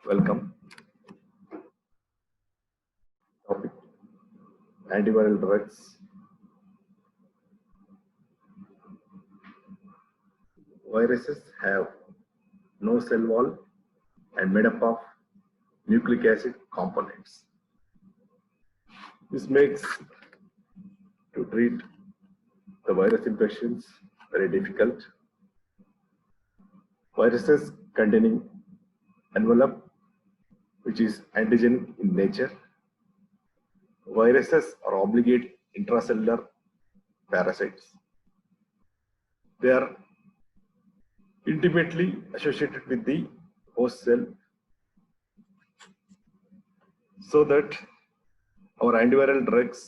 Welcome. Topic: antiviral drugs. Viruses have no cell wall and made up of nucleic acid components. This makes to treat the virus infections very difficult. Viruses containing envelope, which is antigenic in nature. Viruses are obligate intracellular parasites. They are intimately associated with the host cell, so that our antiviral drugs,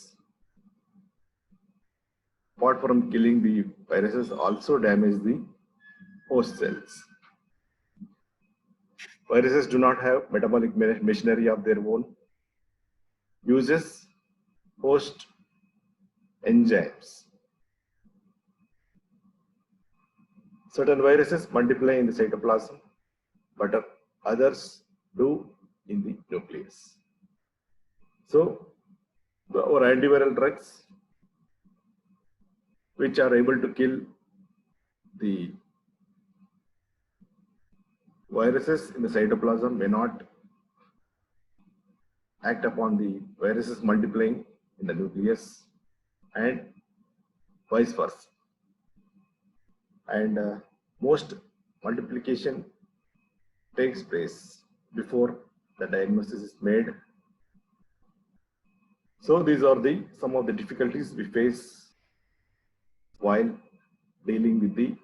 apart from killing the viruses, also damage the host cells. Viruses do not have metabolic machinery of their own, uses host enzymes. Certain viruses multiply in the cytoplasm, but others do in the nucleus. So, our antiviral drugs, which are able to kill the viruses in the cytoplasm, may not act upon the viruses multiplying in the nucleus, and vice versa. And most multiplication takes place before the diagnosis is made. So these are some of the difficulties we face while dealing with the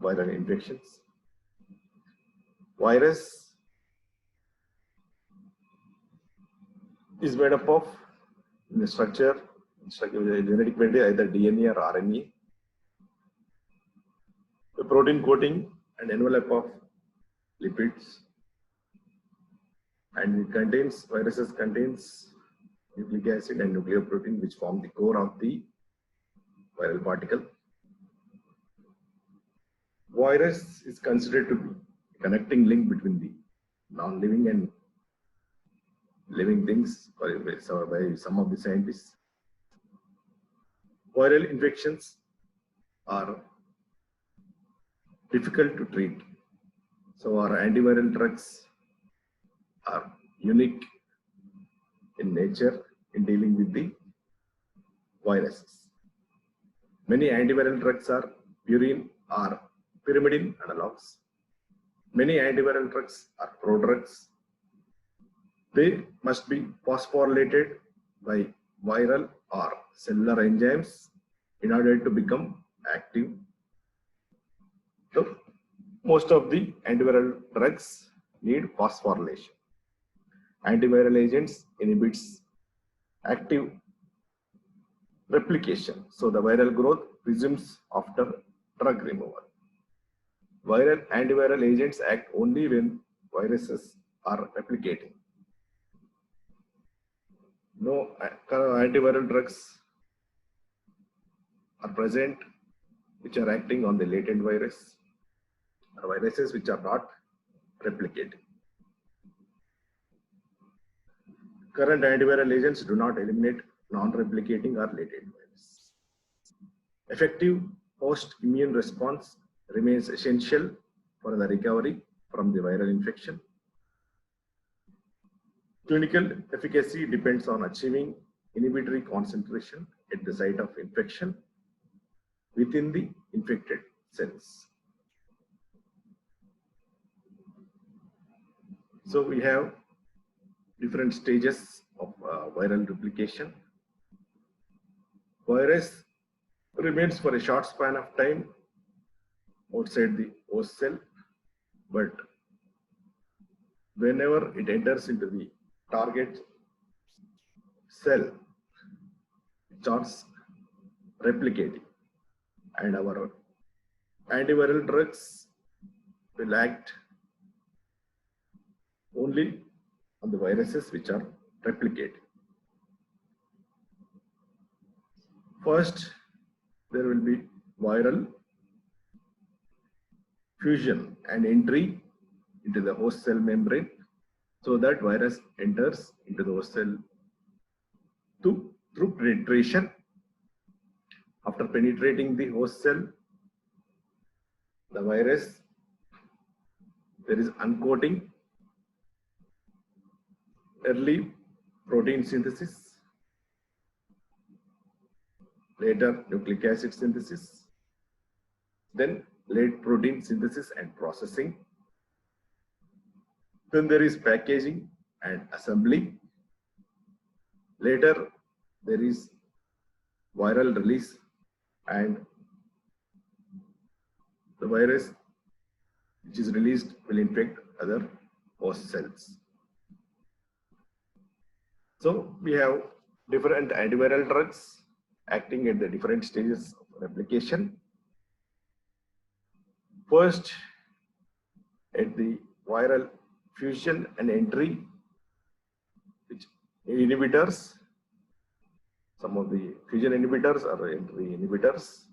viral infections. Virus is made up of, in the structure genetic material, either DNA or RNA, the protein coating and envelope of lipids, and viruses contains nucleic acid and nucleoprotein, which form the core of the viral particle. Virus is considered to be a connecting link between the non-living and living things by some of the scientists. Viral infections are difficult to treat, so our antiviral drugs are unique in nature in dealing with the viruses. Many antiviral drugs are purine or pyrimidine analogs. Many antiviral drugs are prodrugs. They must be phosphorylated by viral or cellular enzymes in order to become active. So, most of the antiviral drugs need phosphorylation. Antiviral agents inhibits active replication, so the viral growth resumes after drug removal. Antiviral agents act only when viruses are replicating. No antiviral drugs are present which are acting on the latent virus or viruses which are not replicating. Current antiviral agents do not eliminate non-replicating or latent virus. Effective host immune response remains essential for the recovery from the viral infection. Clinical efficacy depends on achieving inhibitory concentration at the site of infection within the infected cells. So we have different stages of viral replication. Virus remains for a short span of time outside the host cell, but whenever it enters into the target cell, it starts replicating, and our antiviral drugs will act only on the viruses which are replicating. First, there will be viral fusion and entry into the host cell membrane. so that virus enters into the host cell through penetration. After penetrating the host cell, the virus, there is uncoating, early protein synthesis, later nucleic acid synthesis, then late protein synthesis and processing. Then there is packaging and assembly. Later, there is viral release, and the virus which is released will infect other host cells. So we have different antiviral drugs acting at the different stages of replication. First, at the viral fusion and entry, which inhibitors, some of the fusion inhibitors or entry inhibitors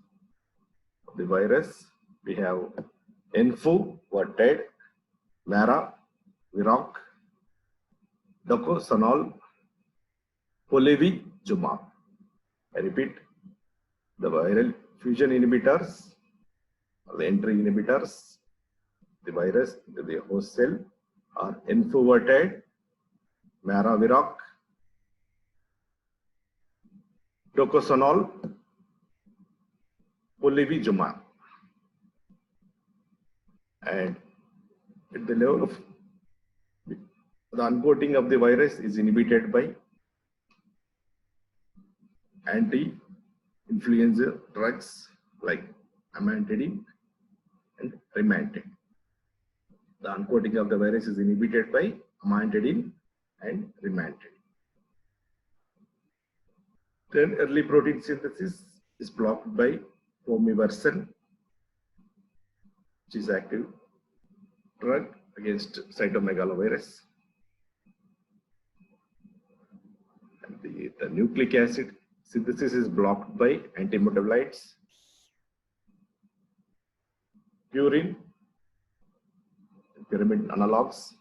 of the virus. We have enfuvated, Maravirac, Docosanol, Polivy-Jumab. I repeat, the viral fusion inhibitors or the entry inhibitors, the virus into the host cell are enfuvated, Maravirac, Docosanol, Polivy-Jumab. And at the level of the uncoating of the virus is inhibited by anti-influenza drugs like amantadine and rimantadine. The uncoating of the virus is inhibited by amantadine and rimantadine. Then early protein synthesis is blocked by fomiversen, which is active drug against cytomegalovirus. And the nucleic acid synthesis is blocked by antimetabolites, purine, pyrimidine analogs,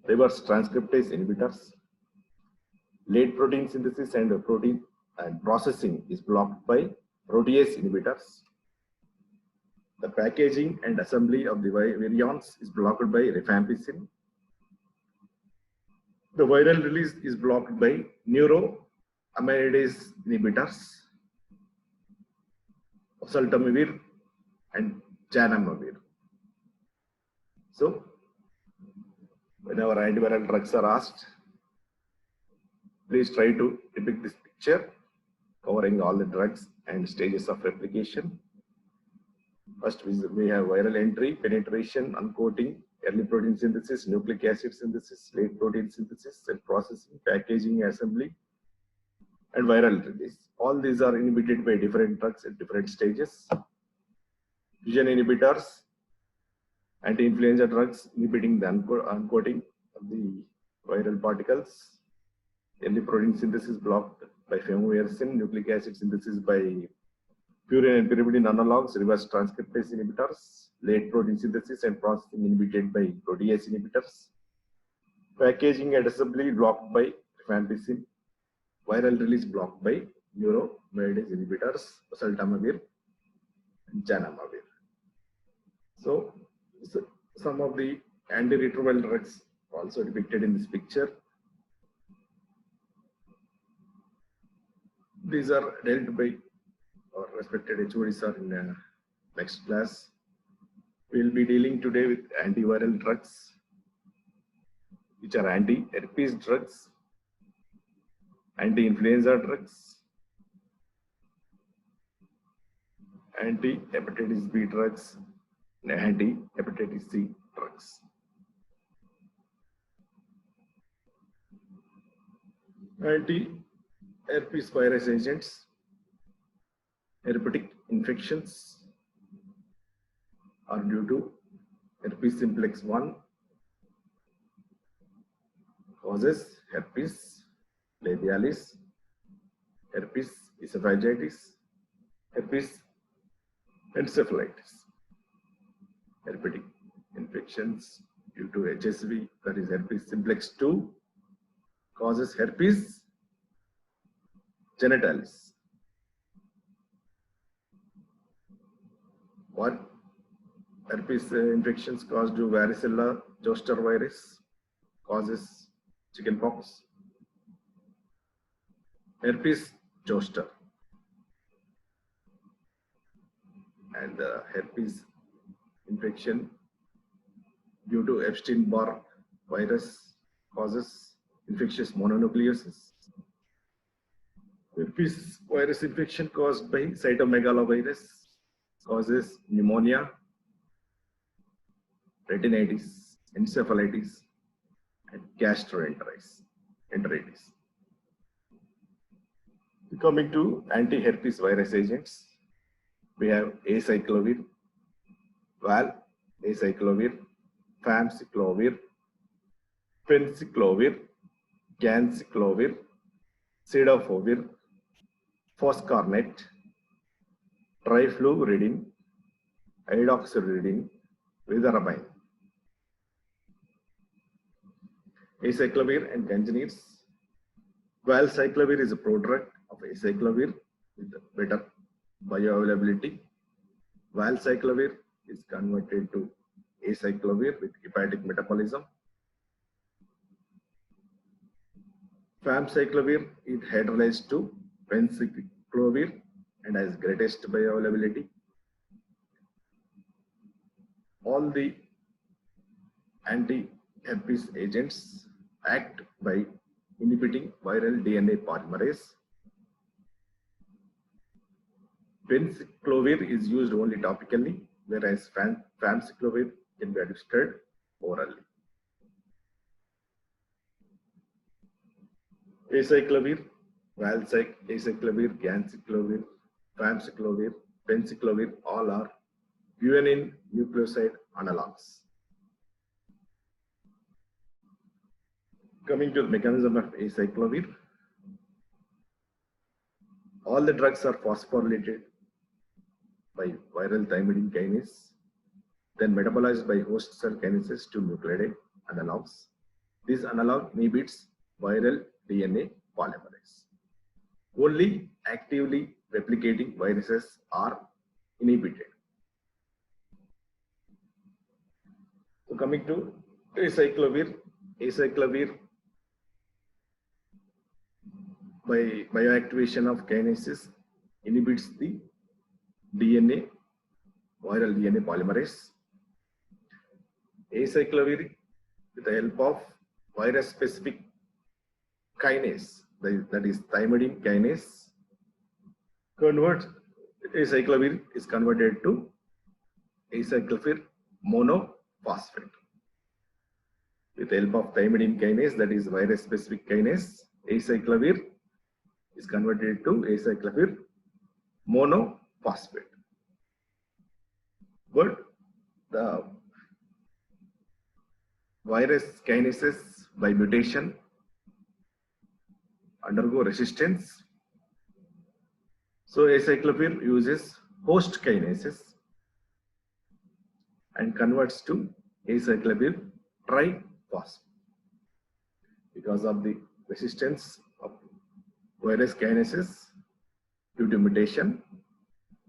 reverse transcriptase inhibitors. Late protein synthesis and protein and processing is blocked by protease inhibitors. The packaging and assembly of the virions is blocked by rifampicin. The viral release is blocked by neuroamidase inhibitors, oseltamivir and zanamivir. So, whenever antiviral drugs are asked, please try to depict this picture covering all the drugs and stages of replication. First, we have viral entry, penetration, uncoating, early protein synthesis, nucleic acid synthesis, late protein synthesis, and processing, packaging, assembly, and viral release. All these are inhibited by different drugs at different stages. Fusion inhibitors, anti-influenza drugs inhibiting the uncoating of the viral particles. Early protein synthesis blocked by fomiversen, nucleic acid synthesis by purine and pyrimidine analogs, reverse transcriptase inhibitors, late protein synthesis and processing inhibited by protease inhibitors, packaging and assembly blocked by rifampicin, viral release blocked by neuroamidase inhibitors, oseltamivir and zanamivir. So, some of the antiretroviral drugs also depicted in this picture. These are dealt by our respected HODs are in next class. We will be dealing today with antiviral drugs, which are anti-herpes drugs, anti-influenza drugs, anti-hepatitis B drugs, and anti-hepatitis C drugs. Anti-herpes virus agents, herpetic infections are due to herpes simplex 1 causes herpes labialis, herpes esophagitis, herpes encephalitis. Herpetic infections due to HSV, that is herpes simplex 2, causes herpes genitalis. What herpes infections caused to varicella zoster virus causes chickenpox? Herpes zoster and herpes infection due to Epstein-Barr virus causes infectious mononucleosis. Herpes virus infection caused by cytomegalovirus causes pneumonia, retinitis, encephalitis, and gastroenteritis. Coming to anti-herpes virus agents, we have acyclovir, valacyclovir, famciclovir, penciclovir, ganciclovir, cidofovir, foscarnet, trifluridine, idoxuridine, vidarabine. Acyclovir and gangenires. Valacyclovir is a prodrug of acyclovir with better bioavailability. Valacyclovir is converted to acyclovir with hepatic metabolism. Famciclovir is hydrolyzed to penciclovir and has greatest bioavailability. All the anti-herpes agents act by inhibiting viral DNA polymerase. Penciclovir is used only topically, whereas famciclovir can be administered orally. Acyclovir, valacyclovir, ganciclovir, famciclovir, penciclovir, all are guanine nucleoside analogs. Coming to the mechanism of acyclovir, all the drugs are phosphorylated by viral thymidine kinase, then metabolized by host cell kinases to nucleotide analogs. This analog inhibits viral DNA polymerase. Only actively replicating viruses are inhibited. So coming to acyclovir, by bioactivation of kinases inhibits the DNA, viral DNA polymerase. Acyclovir, with the help of virus-specific kinase, that is thymidine kinase, acyclovir is converted to acyclovir monophosphate. With the help of thymidine kinase, that is virus-specific kinase, acyclovir is converted to acyclovir monophosphate. But the virus kinases by mutation undergo resistance. So acyclovir uses host kinases and converts to acyclovir triphosphate. Because of the resistance of virus kinases due to mutation,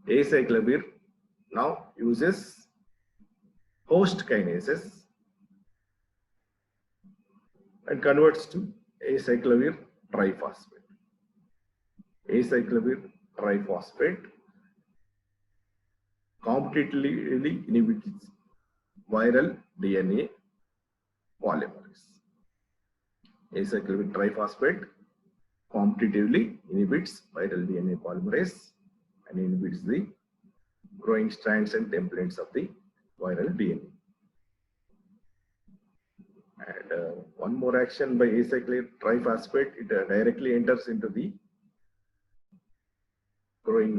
acyclovir now uses host kinases and converts to acyclovir triphosphate. Acyclovir triphosphate competitively inhibits viral DNA polymerase. Acyclovir triphosphate competitively inhibits viral DNA polymerase and inhibits the growing strands and templates of the viral DNA. And one more action by acyclovir triphosphate, it directly enters into the growing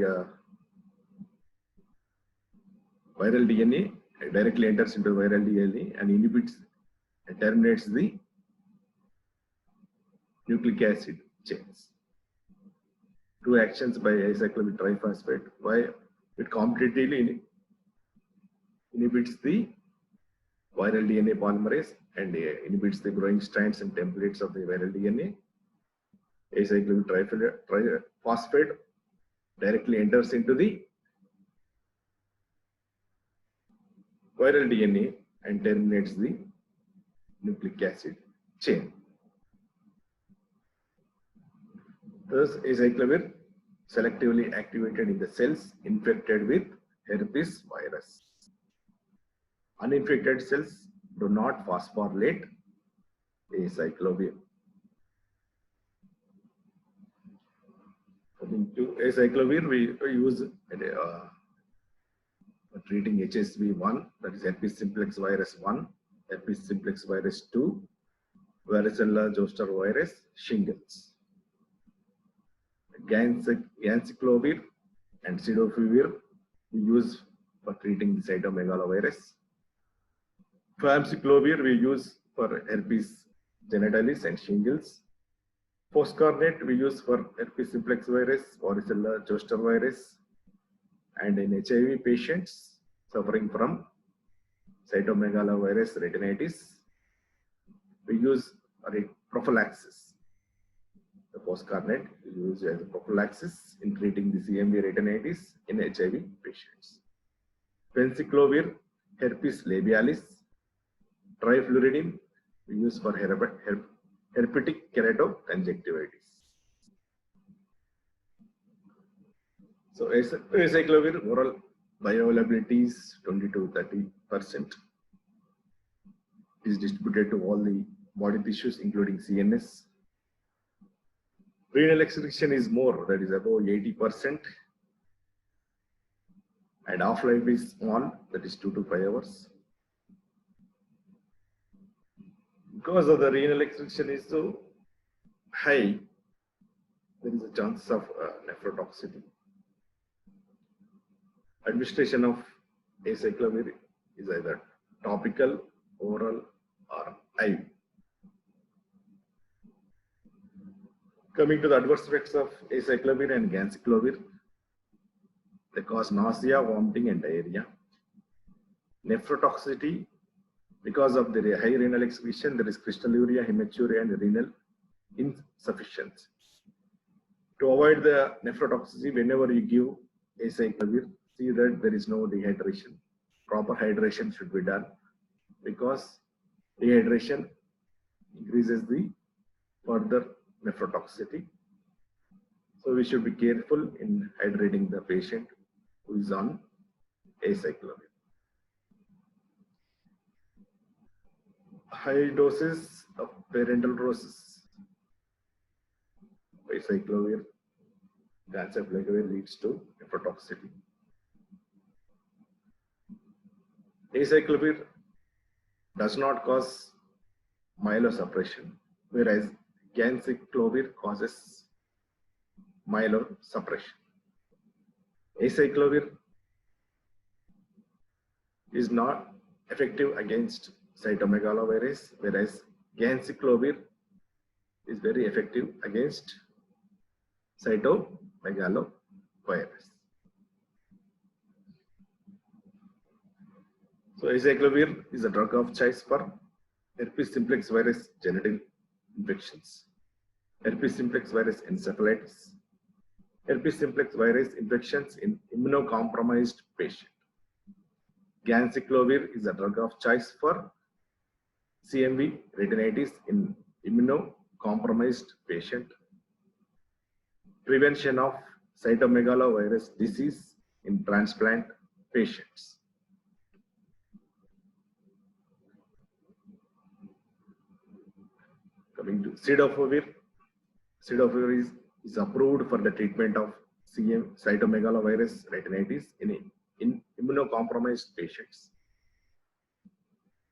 viral DNA, directly enters into viral DNA and inhibits and terminates the nucleic acid chains. Two actions by acyclovir triphosphate. Why? It competitively inhibits the viral DNA polymerase and inhibits the growing strands and templates of the viral DNA. Acyclovir triphosphate directly enters into the viral DNA and terminates the nucleic acid chain. Thus, acyclovir selectively activated in the cells infected with herpes virus. Uninfected cells do not phosphorylate acyclovir. Coming to acyclovir, we use treating HSV1, that is herpes simplex virus 1, herpes simplex virus 2, varicella zoster virus, shingles. Ganciclovir and cidofovir we use for treating the cytomegalovirus. Famciclovir we use for herpes genitalis and shingles. Foscarnet we use for herpes simplex virus, varicella zoster virus, and in HIV patients suffering from cytomegalovirus retinitis, we use prophylaxis. The Foscarnet is used as a prophylaxis in treating the CMV retinitis in HIV patients. Penciclovir, herpes labialis, trifluridine we use for herpetic keratoconjunctivitis. So acyclovir oral bioavailability is 20 to 30%. It is distributed to all the body tissues including CNS. Renal excretion is more, that is above 80%. And half-life is small, that is 2 to 5 hours. Because of the renal excretion is so high, there is a chance of nephrotoxicity. Administration of acyclovir is either topical, oral, or IV. Coming to the adverse effects of acyclovir and ganciclovir, they cause nausea, vomiting, and diarrhea. Nephrotoxicity, because of the high renal excretion, there is crystalluria, hematuria, and renal insufficiency. To avoid the nephrotoxicity, whenever you give acyclovir, see that there is no dehydration. Proper hydration should be done, because dehydration increases the further nephrotoxicity. So we should be careful in hydrating the patient who is on acyclovir. High doses of parental doses acyclovir, ganciclovir leads to nephrotoxicity. Acyclovir does not cause myelosuppression, whereas ganciclovir causes myelosuppression. Acyclovir is not effective against cytomegalovirus, whereas ganciclovir is very effective against cytomegalovirus. So acyclovir is a drug of choice for herpes simplex virus genital infections, herpes simplex virus encephalitis, herpes simplex virus infections in immunocompromised patients. Ganciclovir is a drug of choice for CMV retinitis in immunocompromised patient. Prevention of cytomegalovirus disease in transplant patients. Coming to cidofovir. Cidofovir is approved for the treatment of cytomegalovirus retinitis in immunocompromised patients.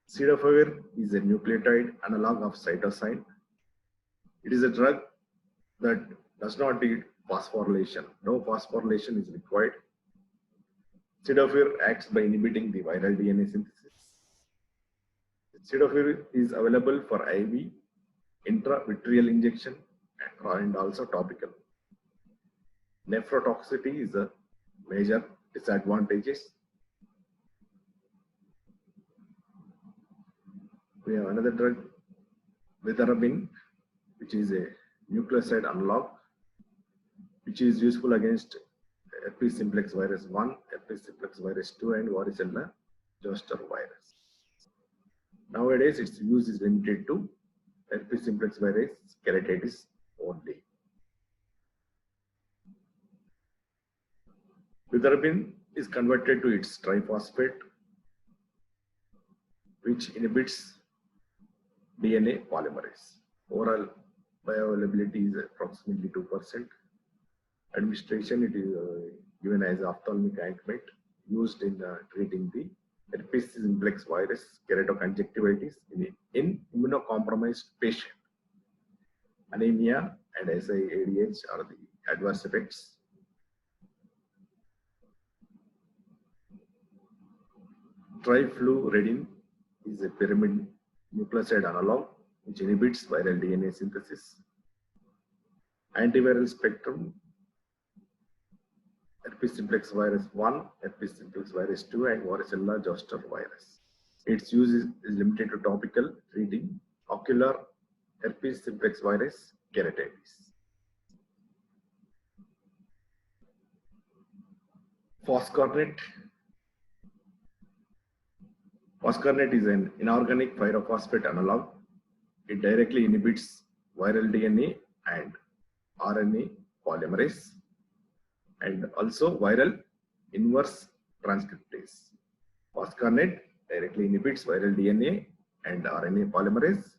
Cidofovir is a nucleotide analog of cytosine. It is a drug that does not need phosphorylation. No phosphorylation is required. Cidofovir acts by inhibiting the viral DNA synthesis. Cidofovir is available for IV, intravitreal injection, and also topical. Nephrotoxicity is a major disadvantage. We have another drug, vidarabine, which is a nucleoside analog, which is useful against herpes simplex virus 1, herpes simplex virus 2, and varicella zoster virus. Nowadays, its use is limited to herpes simplex virus keratitis only. Vidarabine is converted to its triphosphate, which inhibits DNA polymerase. Oral bioavailability is approximately 2%. Administration, it is given as ophthalmic ointment used in treating the herpes simplex virus keratoconjunctivitis in immunocompromised patient. Anemia and SIADH are the adverse effects. Trifluridine is a pyrimide nucleoside analog which inhibits viral DNA synthesis. Antiviral spectrum, herpes simplex virus 1, herpes simplex virus 2, and varicella zoster virus. Its use is limited to topical treating ocular herpes simplex virus keratitis. Foscarnet. Foscarnet is an inorganic pyrophosphate analog. It directly inhibits viral DNA and RNA polymerase and also viral inverse transcriptase. Foscarnet directly inhibits viral DNA and RNA polymerase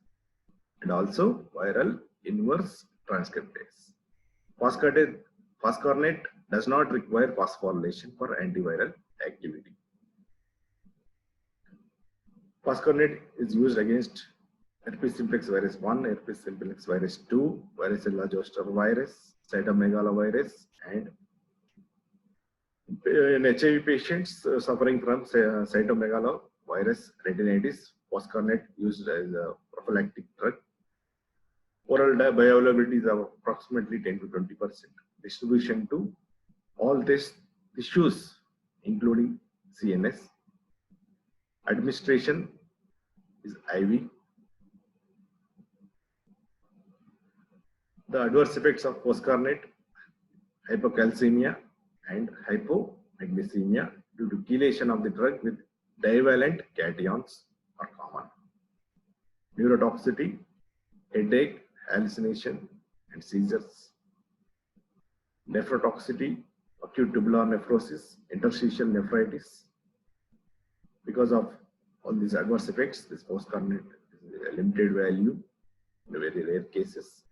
and also viral inverse transcriptase. Foscarnet does not require phosphorylation for antiviral activity. Foscarnet is used against herpes simplex virus 1, herpes simplex virus 2, varicella zoster virus, cytomegalovirus, and in HIV patients suffering from cytomegalovirus retinitis, Foscarnet used as a prophylactic drug. Oral bioavailability is approximately 10 to 20%. Distribution to all these tissues, including CNS. Administration is IV. The adverse effects of Foscarnet: hypocalcemia and hypomagnesemia due to chelation of the drug with divalent cations are common. Neurotoxicity, headache, hallucination, and seizures. Nephrotoxicity, acute tubular nephrosis, interstitial nephritis. Because of all these adverse effects, this Foscarnet is a limited value in very rare cases.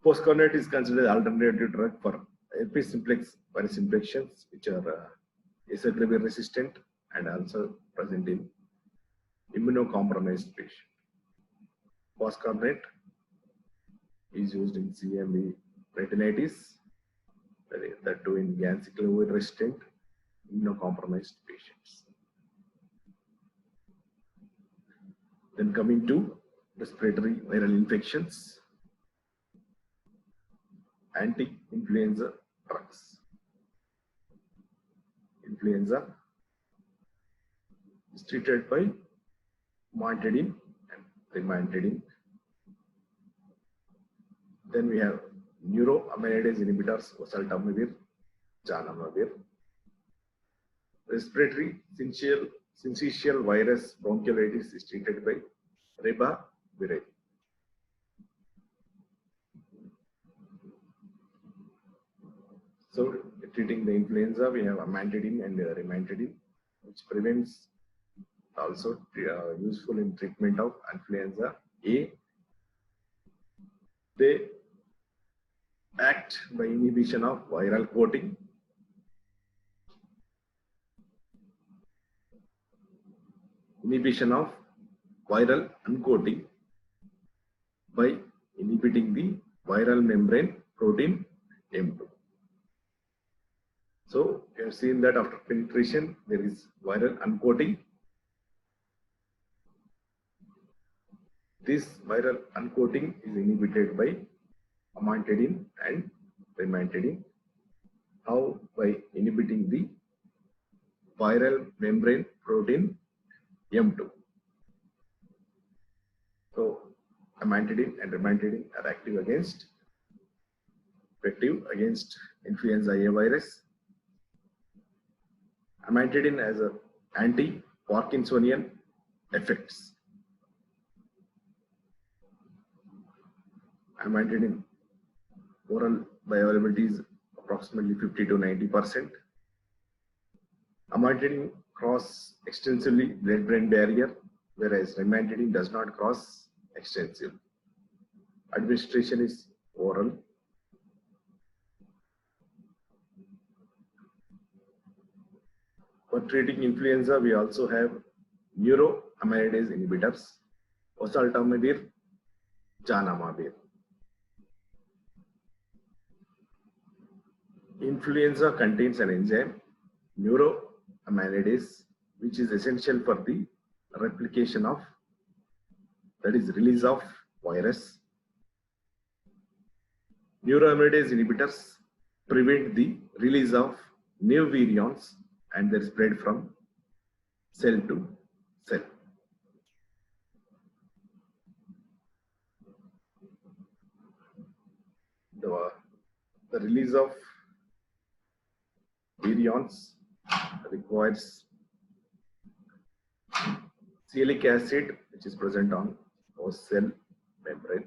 Foscarnet is considered an alternative drug for herpes simplex virus infections, which are acyclovir resistant and also present in immunocompromised patients. Foscarnet is used in CMV retinitis, that too in acyclovir resistant immunocompromised patients. Then coming to respiratory viral infections, anti-influenza drugs. Influenza is treated by amantadine and rimantadine. Then we have neuroamidase inhibitors, oseltamivir, zanamivir. Respiratory syncytial virus bronchiolitis is treated by ribavirin. So, treating the influenza, we have amantadine and rimantadine, which prevents, also useful in treatment of influenza A. They act by inhibition of viral coating. Inhibition of viral uncoating by inhibiting the viral membrane protein M2. So, you have seen that after penetration, there is viral uncoating. This viral uncoating is inhibited by amantadine and rimantadine. How? By inhibiting the viral membrane protein M2. So amantadine and rimantadine are effective against influenza A virus. Amantadine has a anti-Parkinsonian effects. Amantadine oral bioavailability is approximately 50 to 90%. Amantadine cross extensively blood-brain barrier, whereas rimantadine does not cross extensive. Administration is oral. For treating influenza, we also have neuroamylase inhibitors, oseltamivir, zanamivir. Influenza contains an enzyme, neuroamylase, which is essential for the replication of, that is, release of virus. Neuroamylase inhibitors prevent the release of new virions and their spread from cell to cell. The release of virions requires sialic acid, which is present on host cell membrane.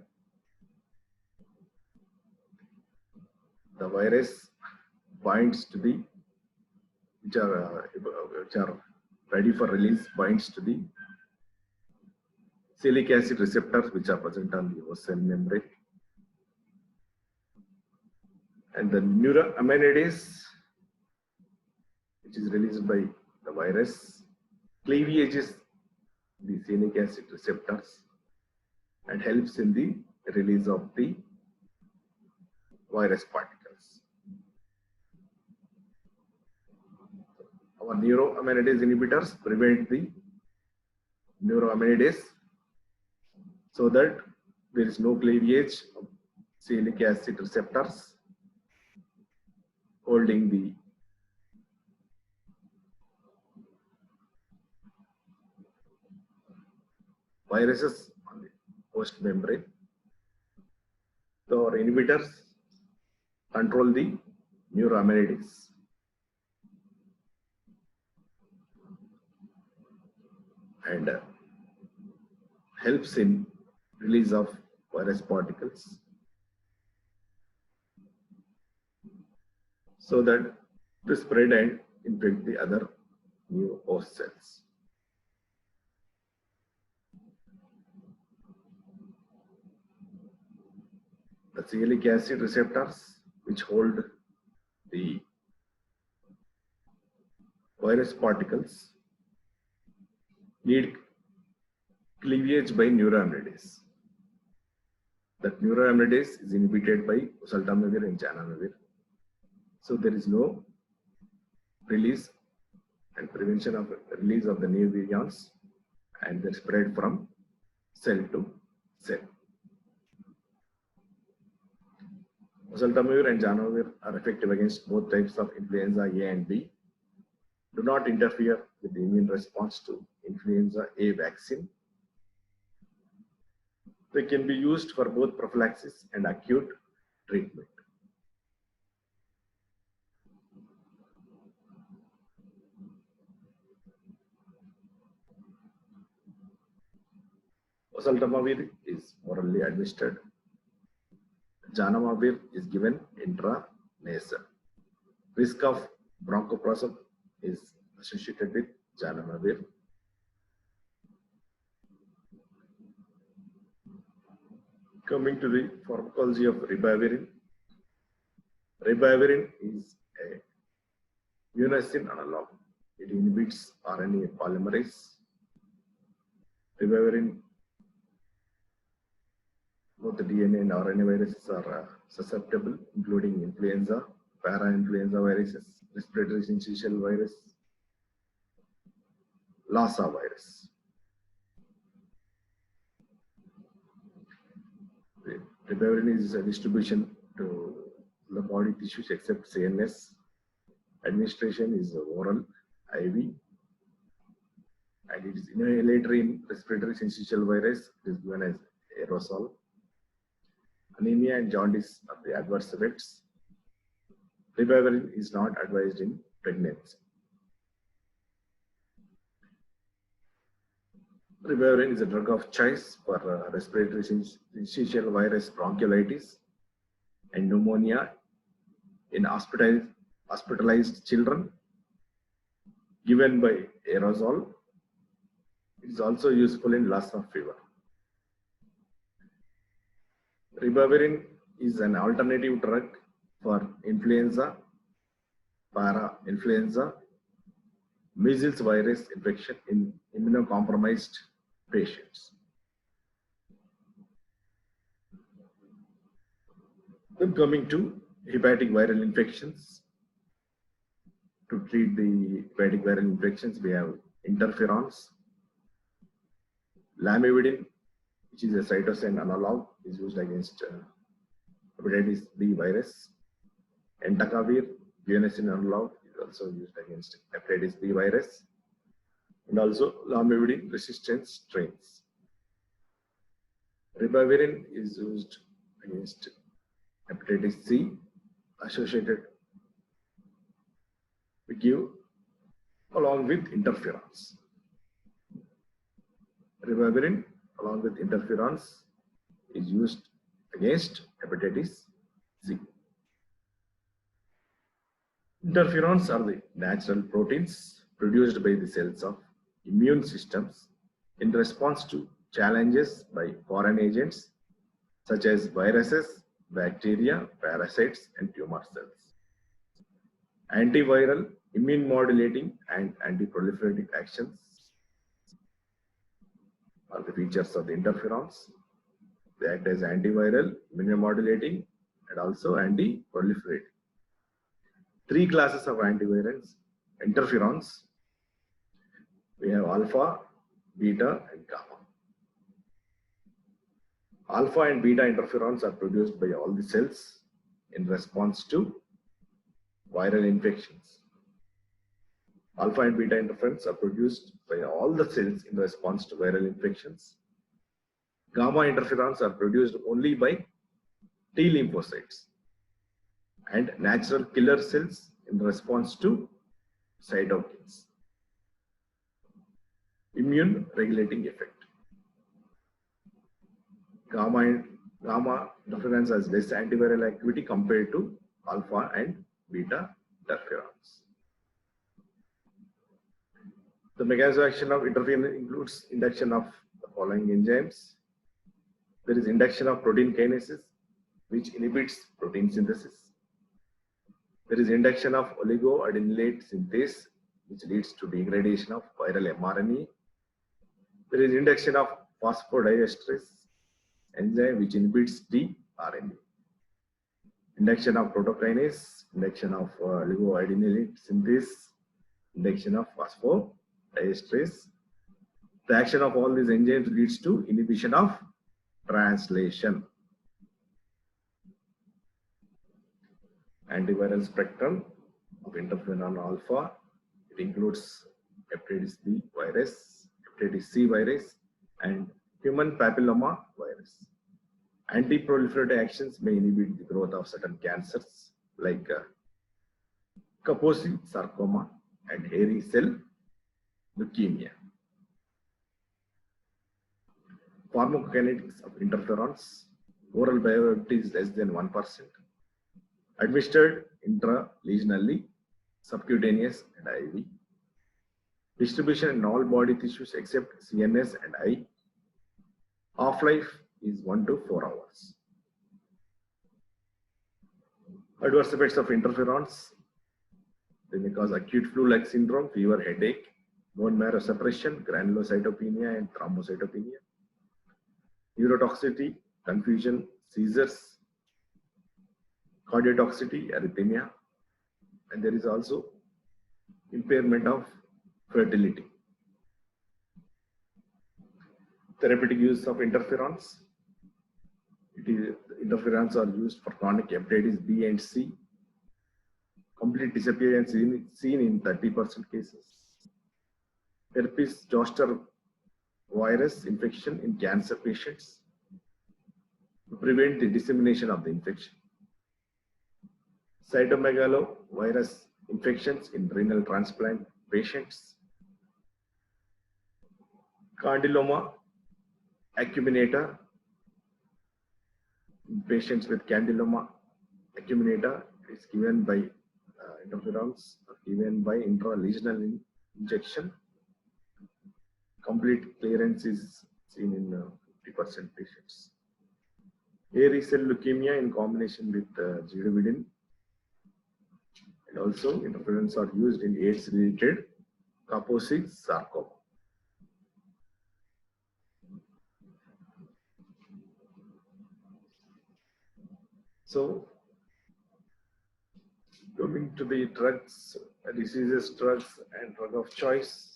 The virus binds to the, which are ready for release, binds to the sialic acid receptors which are present on the host cell membrane. And the neuroamylase, which is released by the virus, cleavages the sialic acid receptors and helps in the release of the virus particles. Our neuroamylase inhibitors prevent the neuroamylase so that there is no cleavage of sialic acid receptors holding the viruses on the host membrane. So our inhibitors control the neuroamylase. And helps in release of virus particles so that to spread and infect the other new host cells. The sialic acid receptors, which hold the virus particles, need cleavage by neuroamylase. That neuroamylase is inhibited by oseltamivir and zanamivir. So there is no release and prevention of release of the new virions and their spread from cell to cell. Oseltamivir and zanamivir are effective against both types of influenza A and B. Do not interfere with the immune response to influenza A vaccine. They can be used for both prophylaxis and acute treatment. Oseltamivir is orally administered. Zanamivir is given intranasal. Risk of bronchospasm is associated with zanamivir. Coming to the pharmacology of ribavirin. Ribavirin is a immunosine analog. It inhibits RNA polymerase. Ribavirin, both the DNA and RNA viruses are susceptible, including influenza, para-influenza viruses, respiratory syncytial virus, Lassa virus. Ribavirin is a distribution to the body tissues except CNS. Administration is oral, IV, and it is inhalatory in respiratory syncytial virus. It is given as aerosol. Anemia and jaundice are the adverse effects. Ribavirin is not advised in pregnancy. Ribavirin is a drug of choice for respiratory syncytial virus bronchiolitis and pneumonia in hospitalized children, given by aerosol. It is also useful in loss of fever. Ribavirin is an alternative drug for influenza, para-influenza, measles virus infection in immunocompromised patients. Then coming to hepatic viral infections. To treat the hepatic viral infections, we have interferons. Lamivudine, which is a cytosine analog, is used against hepatitis B virus. Entecavir, guanosine analog, is also used against hepatitis B virus. And also lamivudine resistant strains. Ribavirin is used against hepatitis C associated. We give along with interferons. Ribavirin along with interferons is used against hepatitis C. Interferons are the natural proteins produced by the cells of immune systems in response to challenges by foreign agents such as viruses, bacteria, parasites, and tumor cells. Antiviral, immune modulating, and anti-proliferative actions are the features of the interferons. They act as antiviral, immunomodulating, and also anti-proliferative. Three classes of antivirals, interferons. We have alpha, beta, and gamma. Alpha and beta interferons are produced by all the cells in response to viral infections. Alpha and beta interferons are produced by all the cells in response to viral infections. Gamma interferons are produced only by T lymphocytes and natural killer cells in response to cytokines. Immune regulating effect. Gamma interferons has less antiviral activity compared to alpha and beta interferons. The mechanism of action of interferon includes induction of the following enzymes. There is induction of protein kinases, which inhibits protein synthesis. There is induction of oligoadenylate synthase, which leads to degradation of viral mRNA. There is induction of phosphodiesterase enzyme, which inhibits tRNA. Induction of protokinase, induction of oligoadenylate synthase, induction of phosphodiesterase. The action of all these enzymes leads to inhibition of translation. Antiviral spectrum of interferon alpha. It includes hepatitis B virus, hepatitis C virus, and human papilloma virus. Anti-proliferative actions may inhibit the growth of certain cancers like Kaposi sarcoma and hairy cell leukemia. Pharmacokinetics of interferons. Oral bioavailability is less than 1%. Administered intralesionally, subcutaneous, and IV. Distribution in all body tissues except CNS and eye. Half-life is 1 to 4 hours. Adverse effects of interferons. They may cause acute flu-like syndrome, fever, headache, bone marrow suppression, granulocytopenia, and thrombocytopenia. Neurotoxicity, confusion, seizures, cardiotoxicity, arrhythmia, and there is also impairment of fertility. Therapeutic use of interferons. Interferons are used for chronic hepatitis B and C. Complete disappearance seen in 30% cases. herpes zoster virus infection in cancer patients to prevent the dissemination of the infection. Cytomegalovirus infections in renal transplant patients. Condyloma acuminata in patients with condyloma acuminata is given by interferons given by intralesional injection. Complete clearance is seen in 50% patients. Hairy cell leukemia in combination with zidovudine, and also interferons are used in AIDS-related Kaposi sarcoma. So, coming to the drugs, diseases, drugs, and drug of choice.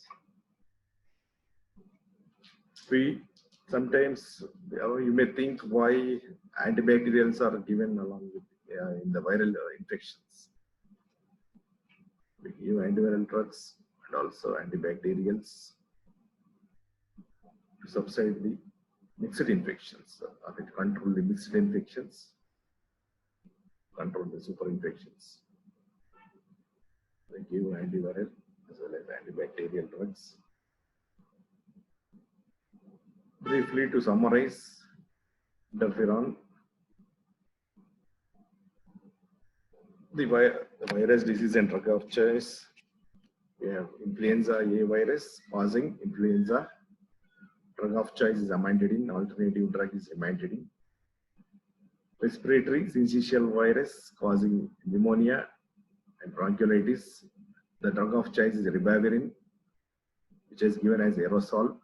We sometimes you may think why antibacterials are given along with in the viral infections. We give antiviral drugs and also antibacterials to subside the mixed infections, or to control the mixed infections, control the super infections. We give antiviral as well as antibacterial drugs. Briefly to summarize, interferon, the virus disease and drug of choice. We have influenza A virus causing influenza. Drug of choice is amantadine, alternative drug is amantadine. Respiratory syncytial virus causing pneumonia and bronchiolitis. The drug of choice is ribavirin, which is given as aerosol.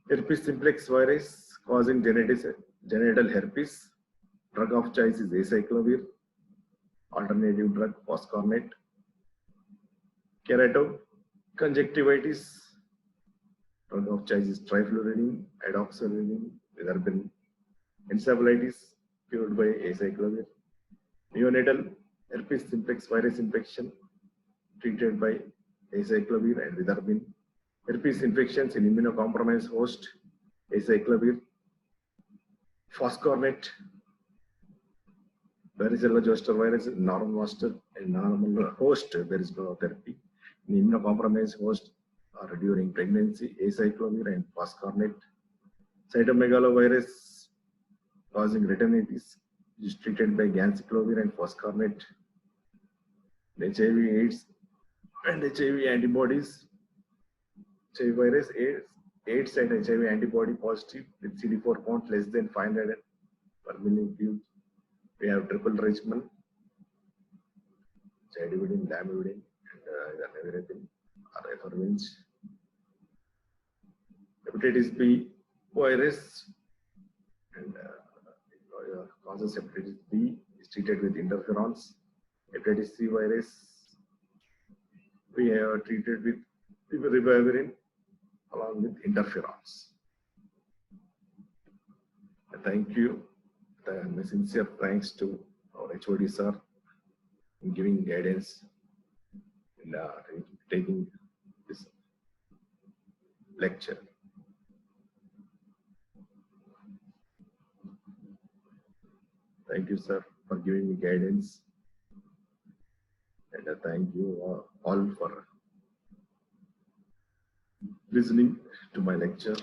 Herpes simplex virus causing genital herpes. Drug of choice is acyclovir. Alternative drug foscarnet. Keratoconjunctivitis. Drug of choice is trifluridine, adoxaluridine, vidarabin. Encephalitis cured by acyclovir. Neonatal herpes simplex virus infection treated by acyclovir and vidarabin. Herpes infections in immunocompromised host, acyclovir. Foscarnet. Varicella zoster virus, normal host, there is no therapy. In immunocompromised host or during pregnancy, acyclovir and foscarnet. Cytomegalovirus causing retinitis is treated by ganciclovir and foscarnet. HIV/AIDS and HIV antibodies. HIV virus, AIDS and HIV antibody positive with CD4 count less than 500 per million cubes. We have triple regimen, zidovudine, lamivudine, and nevirapine or efavirenz. Hepatitis B virus and causes hepatitis B is treated with interferons. Hepatitis C virus we have treated with ribavirin along with interferons. Thank you. My sincere thanks to our HOD sir in giving guidance and taking this lecture. Thank you, sir, for giving me guidance, and thank you all for listening to my lecture.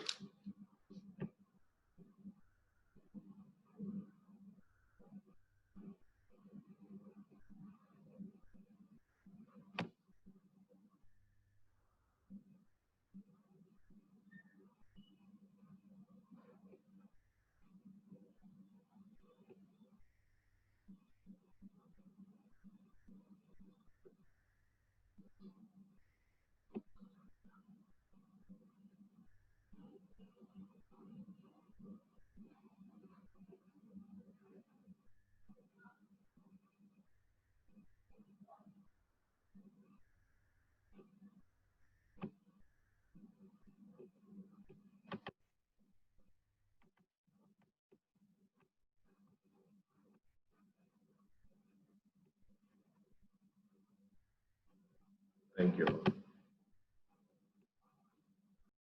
Thank you.